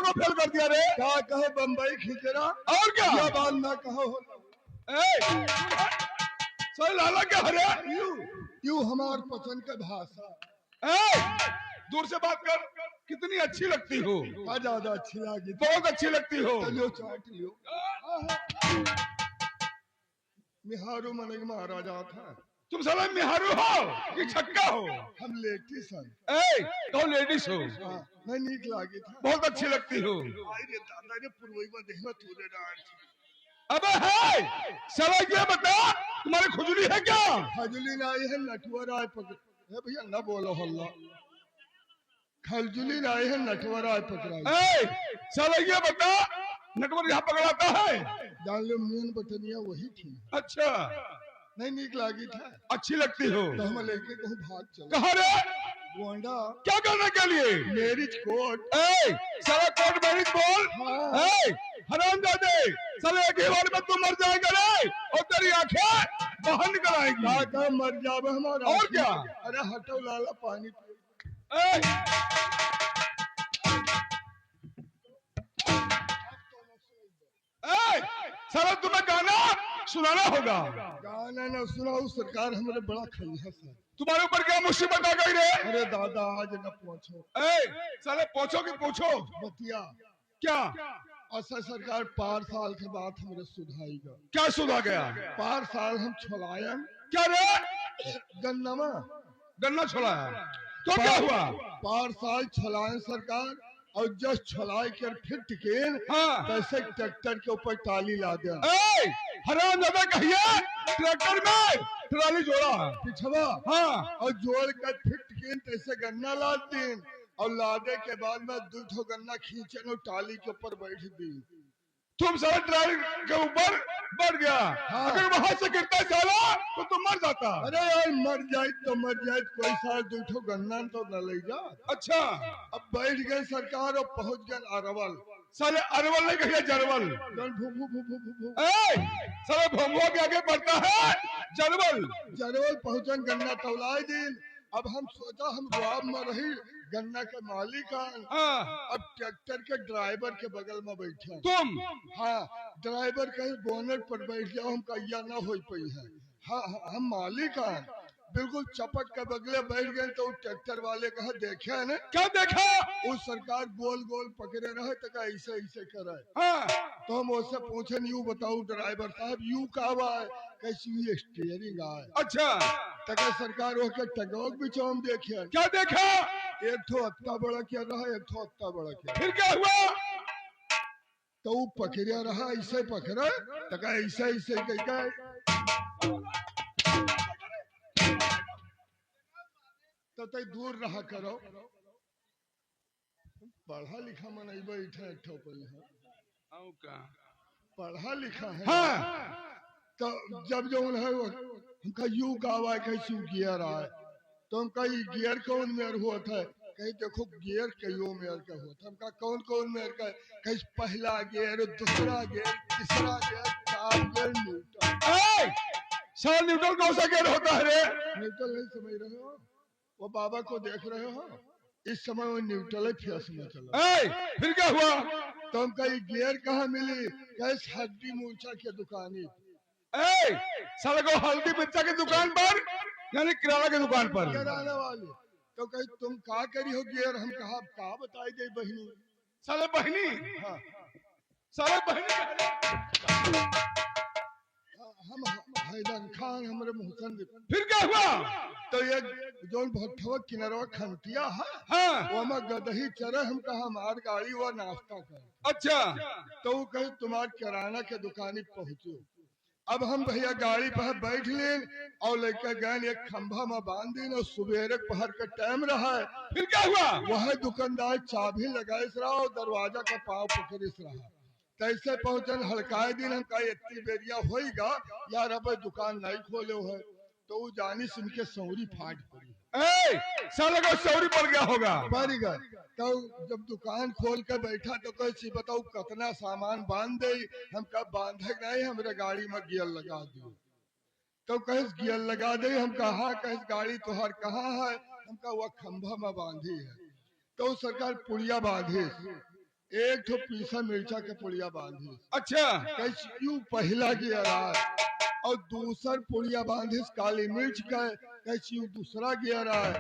को फेल कर दिया रे। क्या कहे बम्बई खींचरा और क्या यह बात ना कहो सही लाला क्या हरे यू हमार पसंद का भाषा दूर से बात कर। कितनी अच्छी लगती हो। ज्यादा अच्छी लगी बहुत अच्छी लगती हो। चलियो चाट लियो मिहारू मन महाराजा था। तुम साला मिहारू हो कि छक्का हो। हम लेटी सन कौन लेडीज हो। मैं नीक लागी था। बहुत अच्छी लगती हो। अरे दादा ने पूर्वई में देखना तुझे डांट। अबे है साला ये बता तुम्हारी खुजली है क्या। खजुली नहीं है नटवर आए पकड़ भैया न बोलो हल्ला। खजुली नहीं है नटवर आए पकड़ा। साला ये बता नटवर यहाँ पकड़ाता है। जान लो मेन बटनिया वही थी। अच्छा नहीं नीक लागी था। अच्छी लगती हो तो हम लेके कहूँ भाग चलो। कहाँ रे गोंडा क्या करने के लिए। मैरिज कोर्ट साला कोर्ट मैरिज बोल। हरामजादे साले एक ही बार में तू मर जाएगा रे और तेरी आंखें बाहर निकल आएगी। क्या मर जावे हमारा और क्या। अरे हटो लाला पानी साला तुम्हें गाना सुनाना होगा। गाना ना सुनाओ सरकार हमारे बड़ा खैया सर। तुम्हारे ऊपर क्या मुसीबत आ गई रे। अरे दादा आज न पूछो साले पूछो कि पूछो बतिया क्या। असर सरकार 5 साल के बाद हमारे सुधाएगा। क्या सुधा गया। 5 साल हम छोलाया क्या रे गन्नमा गन्ना छोड़ाया तो क्या हुआ। 5 साल छोलाए सरकार और जस्ट छोलाए कर फिर टिकेन कैसे ट्रैक्टर के ऊपर टाली ला दे। हरामजादा कहिए ट्रैक्टर में ट्राली जोड़ा पिछवा और जोड़ कर फिर टिकेन कैसे गन्ना ला दिन और लादे के बाद में 2 गन्ना खींचे और टाली के ऊपर बैठ दी। तुम सारा ट्राली के ऊपर बढ़ गया। अगर वहां से गिरता साला तो तुम मर जाता। अरे यार मर जाए तो मर जाए कोई साल 2 गन्ना तो न ले जा। अच्छा अब बैठ गए सरकार और पहुंच गए अरवल। साले अरवल नहीं कहिए जरवल। साले भोंगुआ के आगे बढ़ता है जरवल। जरवल पहुंचन गन्ना तौलाए दिन। अब हम सोचा हम रुआब में रही गन्ना के मालिक अब ट्रैक्टर के ड्राइवर के बगल में बैठे तुम। ड्राइवर कहीं बोनट पर बैठ जाओ हम कहिया ना हो पाई है। हम मालिक बिल्कुल चपट के बगले बैठ गए तो ट्रैक्टर वाले कहा देखे है ना क्या देखा। उस सरकार गोल गोल पकड़े रहे तो ऐसे ऐसे करे। तो हम उससे पूछे यू बताओ ड्राइवर साहब यू का है कैसी स्टीयरिंग आए। अच्छा तक सरकार होकर टगोक भी चौम देखे। क्या देखा। एक ठो अत्ता बड़ा क्या रहा एक ठो अत्ता बड़ा क्या। फिर क्या हुआ। तो वो पकड़िया रहा ऐसे पकड़ा तक ऐसे ऐसे कह तो तय दूर रहा करो। पढ़ा लिखा मन बैठे पढ़ा लिखा है। तो जब जो है हमका यू गावा कैसे गियर आए तो हम कही गियर कौन मेयर हुआ था कहीं देखो गियर कईयों मेयर का हुआ था। हमका कौन कौन मेयर का कहीं पहला गियर दूसरा गियर तीसरा गियर 4 गियर न्यूट्रल। न्यूट्रल कौन सा गियर होता है रे। न्यूट्रल नहीं समझ रहे हो वो बाबा को देख रहे हो इस समय वो न्यूट्रल फेस में चला। फिर क्या हुआ। तो हम कहीं गियर कहाँ मिली कैसे हड्डी मूर्छा के दुकानी साले को हल्दी मिर्चा की दुकान पर यानी किराना की दुकान पर किराना वाले। तो कहीं तुम का करी हो गियर हम कहा का बताई दे बहनी। साले बहनी साले बहनी हम हैदर खान हमारे मोहसन। फिर क्या हुआ। तो ये जो भट्ठवा किनारवा खंतिया है वो हम गदही चरे हम कहा हमार गाड़ी वो नाश्ता कर। अच्छा तो वो कहीं तुम्हारे किराना के दुकानी पहुंचो। अब हम भैया गाड़ी पर बैठ लें और लेकर गए एक खंभा में बांध दिन और सुबेरे पहर का टाइम रहा। फिर क्या हुआ। वह दुकानदार चाबी लगाए रहा और दरवाजा का पाव पकड़े रहा। कैसे पहुंचन हड़काए दिन हम कहा इतनी बेरिया होगा यार अब दुकान नहीं खोले है तो वो जानी सुन के सौरी फाट पड़ी। साले को सौरी पड़ गया होगा। पड़ गया तो जब दुकान खोल के बैठा तो कैसे बताओ कितना सामान बांध दे हम कब बांधे नहीं हमारे गाड़ी में गियर लगा दियो। तो कैसे गियर लगा दे हम कहा कैसे गाड़ी तुहार कहाँ है हम कहा वह खंभा में बांधी है। तो सरकार पुड़िया बांधे एक तो पीसा मिर्चा के पुड़िया बांधी अच्छा कैसे यू पहला गियर आए और दूसर पुड़िया बांधिस काली मिर्च का कैसे यू दूसरा गियर आए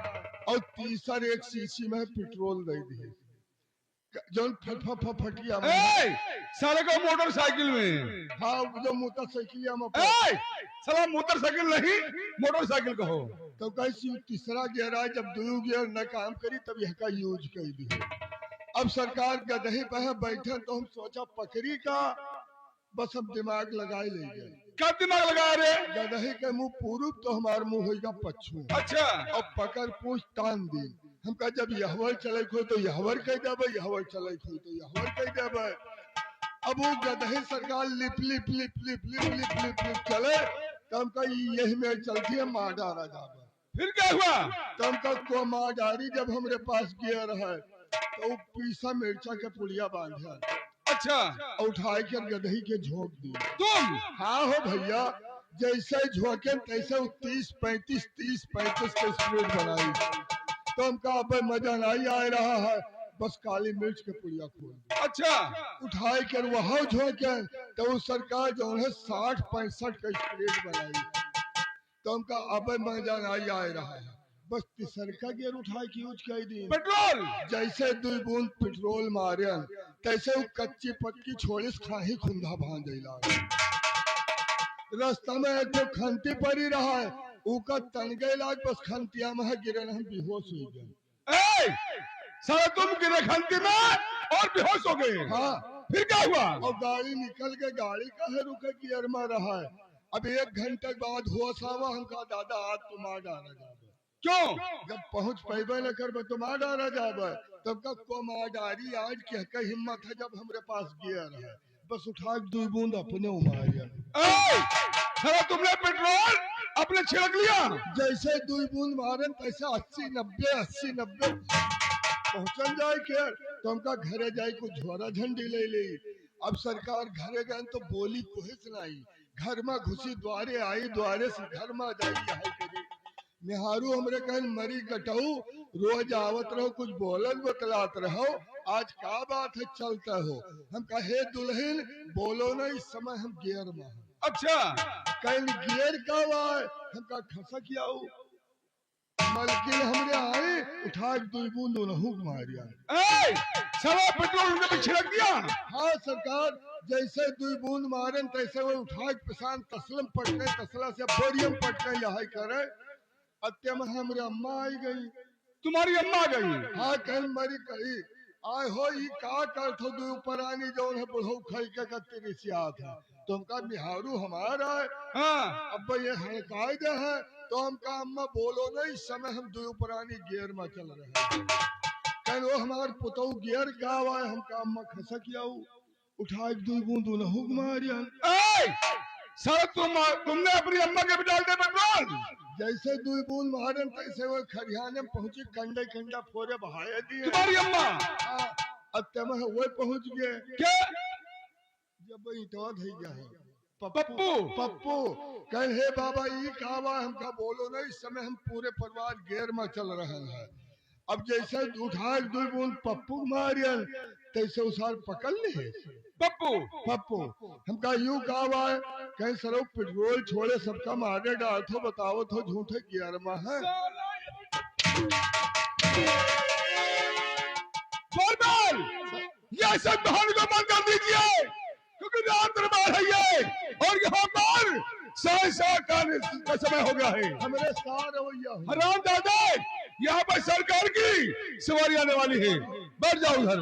और तीसर एक शीशी में पेट्रोल दे दिए जौन फटिया में ए साले को मोटरसाइकिल में हाँ जो मोटरसाइकिल में साला मोटरसाइकिल नहीं मोटरसाइकिल कहो तो कैसे यू तीसरा गियर आए जब दो गियर न काम करी तब यह का यूज कर दिए। अब सरकार गदही पे बैठे तो हम सोचा पकड़ी का बस हम दिमाग लगाए ले गए। क्या दिमाग लगा रे? गदही के मुंह पूरब तो हमार मुंह होगा पश्चिम। अच्छा और पकड़ पूछ तान दी हम कहा जब यहवर चले खो तो यहवर कह देवे यहवर चले खो तो यहवर कह देवे। अब वो गदही सरकार lip lip lip lip lip lip lip lip चले तो हम कहा यही में चलती है मार डारा जावे। फिर क्या हुआ? तो हम कहा को मार डारी जब हमरे पास गियर है तो पीसा मिर्चा के पुड़िया बांधा अच्छा उठा के गदही के झोंक दी। तुम? हाँ हो भैया जैसे झोंके तैसे 30-35 के स्पीड बनाई तो हमका अब मजा नहीं आ रहा है बस काली मिर्च के पुड़िया खोल दी। अच्छा उठाए कर वहां झोंके तो उस सरकार जो है 60-65 के स्पीड बनाई तो हमका अब मजा नहीं आ रहा है बस तीसरका गियर उठा के यूज कर दी। पेट्रोल जैसे 2 बूंद पेट्रोल मारे तैसे वो कच्ची पक्की छोड़िस खाही खुंधा बांध दिला। रास्ता में एक तो खंती पड़ी रहा है उका तनगे लाग बस खंतिया में गिरे हम बेहोश हो गए। साला तुम गिरे खंती में और बेहोश हो गए? हाँ फिर क्या हुआ? और गाड़ी निकल के गाड़ी का है रुके गियर में रहा है। अब 1 घंटे बाद होश आवा हमका दादा आज तुम आ डारा जावे। क्यों? जब पहुंच पैबे न कर तुम आ डारा जावे तब का को माडारी आज क्या हिम्मत है जब हमरे पास गियर है बस उठा 2 बूंद अपने उमारिया। साला तुमने पेट्रोल अपने छिड़क लिया? जैसे 2 बूंद मारन तैसे 80-90 पहुंचन जाए के तो हमका घरे जाए कुछ झोरा झंडी ले ली। अब सरकार घरे गए तो बोली कुछ नहीं घर में घुसी द्वारे आई द्वारे से घर में जाई निहारू हमरे कहन मरी गटऊ रोज आवत रहो कुछ बोलत बतलात रहो आज का बात है चलता हो। हम कहे दुल्हन बोलो ना इस समय हम गियर में हैं। अच्छा कहन गियर का वाय हम का खसक आऊ मलकिन हमरे आए उठा 2 बूंद उन्हों मारिया। साला पेट्रोल उनके पे छिड़क दिया? हाँ सरकार जैसे 2 बूंद मारन तैसे वो उठा पिसान तसलम पटने तसला से बोरियम पटने यही करे। अत्य में हमारी अम्मा आई गई। तुम्हारी अम्मा गई? हाँ कहीं मरी कही आय हो ये का कर थो दो ऊपरानी जो है बुढ़ऊ खाई के कत्ती सिया था तुमका बिहारू हमारा है। हाँ अब ये हड़काए दे है तो हमका अम्मा बोलो नहीं इस समय हम 2 ऊपरानी गियर में चल रहे हैं। कहीं वो हमारे पुतऊ गियर का हुआ है हमका अम्मा खसक आऊ उठा 2 बूंद उन्हों मारिया। साला तुमने अपनी अम्मा के भी डाल दे पेट्रोल? जैसे 2 बूंद मारन तैसे वो खरियाने में पहुंची कंडे कंडा फोरे बहाए दिए। तुम्हारी अम्मा? अत्य में वो पहुंच गए क्या? जब इटवा धई गया है पप्पू पप्पू कहे हे बाबा ये कावा हमका बोलो ना इस समय हम पूरे परिवार गेर में चल रहे हैं। अब जैसे उठा 2 बूंद पप्पू मारियन तैसे उसार पकड़ ले पप्पू हमका यूं कावा है कहीं सरो पेट्रोल छोड़े सबका मारे डाल थो बताओ थो झूठे गियर में है। ये सब बहाने को बंद कर दीजिए क्योंकि रात दरबार है ये और यहाँ पर 7:30 का समय हो गया है। हमारे सार रवैया हराम दादा यहाँ पर सरकार की सवारी आने वाली है। बैठ जाओ घर।